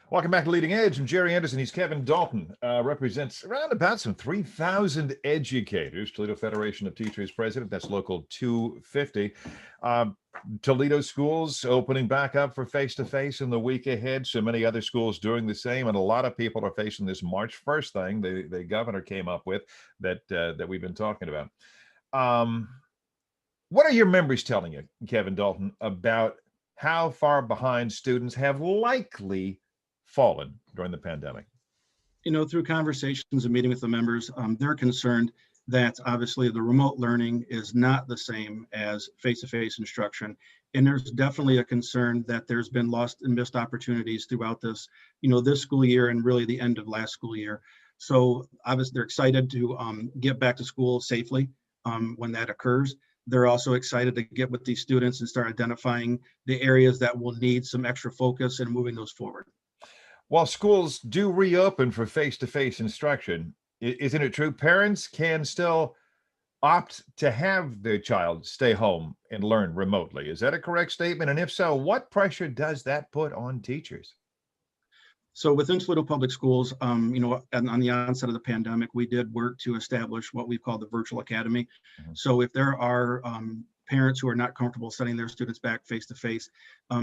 Welcome back to Leading Edge. I'm Jerry Anderson. He's Kevin Dalton. Represents around about some 3,000 educators. Toledo Federation of Teachers president. That's local 250. Um, Toledo schools opening back up for face-to-face in the week ahead. So many other schools doing the same. And a lot of people are facing this March 1st thing the governor came up with that we've been talking about. What are your members telling you, Kevin Dalton, about how far behind students have likely fallen during the pandemic? Through conversations and meeting with the members, they're concerned that obviously the remote learning is not the same as face-to-face instruction. And there's definitely a concern that there's been lost and missed opportunities throughout this school year and really the end of last school year. So obviously they're excited to get back to school safely when that occurs. They're also excited to get with these students and start identifying the areas that will need some extra focus and moving those forward. While schools do reopen for face-to-face instruction, isn't it true parents can still opt to have their child stay home and learn remotely? Is that a correct statement? And if so, what pressure does that put on teachers? So within Toledo Public Schools, on the onset of the pandemic, we did work to establish what we call the virtual academy. Mhm. So if there are parents who are not comfortable sending their students back face to face,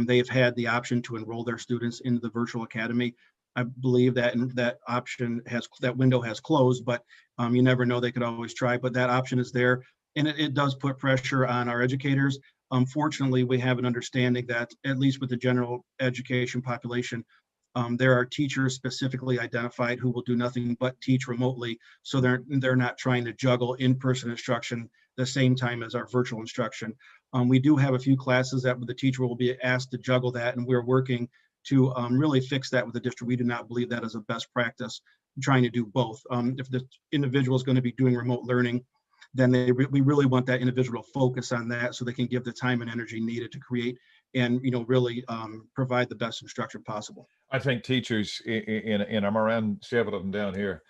they have had the option to enroll their students into the virtual academy. I believe that that window has closed, but you never know, they could always try, but that option is there. And it does put pressure on our educators. Unfortunately, we have an understanding that at least with the general education population, there are teachers specifically identified who will do nothing but teach remotely. So they're not trying to juggle in-person instruction the same time as our virtual instruction. We do have a few classes that the teacher will be asked to juggle that, and we're working to really fix that with the district. We do not believe that is a best practice, trying to do both. If the individual is going to be doing remote learning, then we really want that individual to focus on that so they can give the time and energy needed to create and really provide the best instruction possible. I think teachers, and I'm around several of them down here,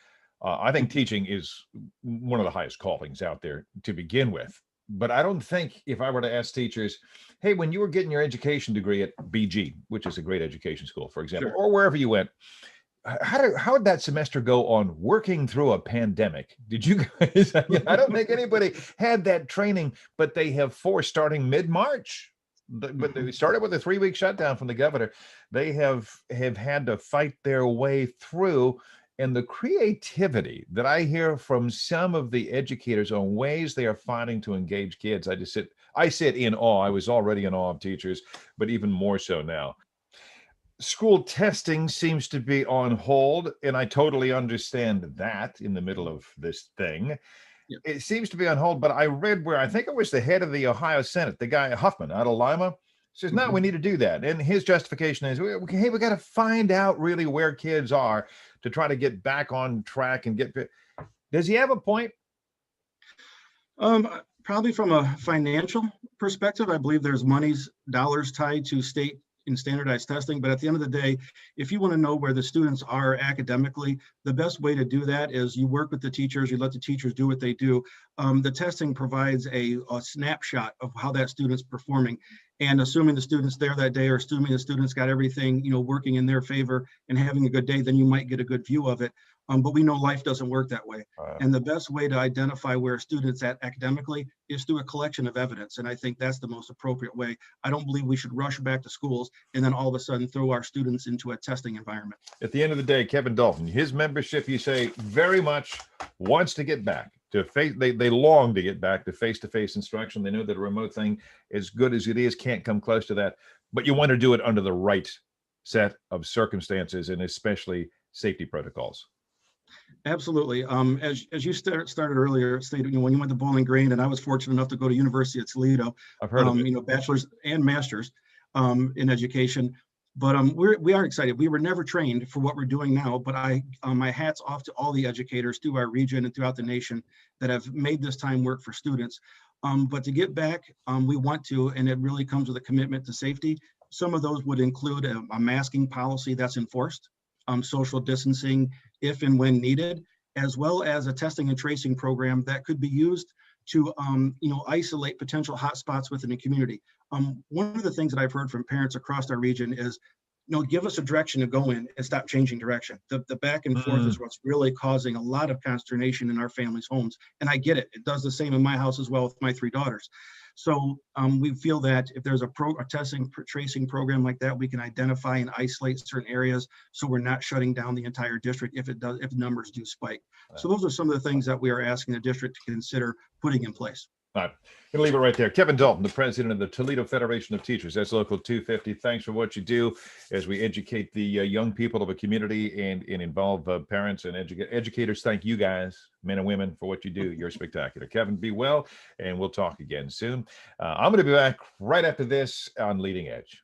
I think teaching is one of the highest callings out there to begin with. But I don't think if I were to ask teachers, hey, when you were getting your education degree at BG, which is a great education school, for example, Sure. or wherever you went, how did that semester go on working through a pandemic? Did you guys? I don't think anybody had that training, but they have forced starting mid-March. But they started with a 3-week shutdown from the governor. They have had to fight their way through. And the creativity that I hear from some of the educators on ways they are finding to engage kids, I sit in awe. I was already in awe of teachers, but even more so now. School testing seems to be on hold, and I totally understand that in the middle of this thing. Yeah. It seems to be on hold, but I read where I think it was the head of the Ohio Senate, the guy Huffman out of Lima, says, no, we need to do that. And his justification is, hey, we got to find out really where kids are to try to get back on track and get. Does he have a point? Probably from a financial perspective, I believe there's dollars tied to state in standardized testing. But at the end of the day, if you want to know where the students are academically, the best way to do that is you work with the teachers, you let the teachers do what they do. The testing provides a snapshot of how that student's performing. And assuming the student's there that day, or assuming the student's got everything, working in their favor and having a good day, then you might get a good view of it. But we know life doesn't work that way. And the best way to identify where a student's at academically is through a collection of evidence. And I think that's the most appropriate way. I don't believe we should rush back to schools and then all of a sudden throw our students into a testing environment. At the end of the day, Kevin Dalton, his membership, you say, very much wants to get back to face. They long to get back to face-to-face instruction. They know that a remote thing, as good as it is, can't come close to that. But you want to do it under the right set of circumstances and especially safety protocols. Absolutely. As you started earlier, stated, when you went to Bowling Green, and I was fortunate enough to go to University of Toledo. I've heard of it. Bachelor's and master's in education. But we are excited. We were never trained for what we're doing now, but my hat's off to all the educators through our region and throughout the nation that have made this time work for students. But to get back, we want to, and it really comes with a commitment to safety. Some of those would include a masking policy that's enforced, social distancing if and when needed, as well as a testing and tracing program that could be used to isolate potential hotspots within the community. One of the things that I've heard from parents across our region is give us a direction to go in and stop changing direction. The back and forth is what's really causing a lot of consternation in our families' homes. And I get it. It does the same in my house as well with my 3 daughters. So we feel that if there's a testing tracing program like that, we can identify and isolate certain areas so we're not shutting down the entire district if numbers do spike. So those are some of the things that we are asking the district to consider putting in place. All right, gonna leave it right there. Kevin Dalton, the president of the Toledo Federation of Teachers. That's Local 250. Thanks for what you do as we educate the young people of a community and involve parents and educators. Thank you guys, men and women, for what you do. You're spectacular. Kevin, be well, and we'll talk again soon. I'm going to be back right after this on Leading Edge.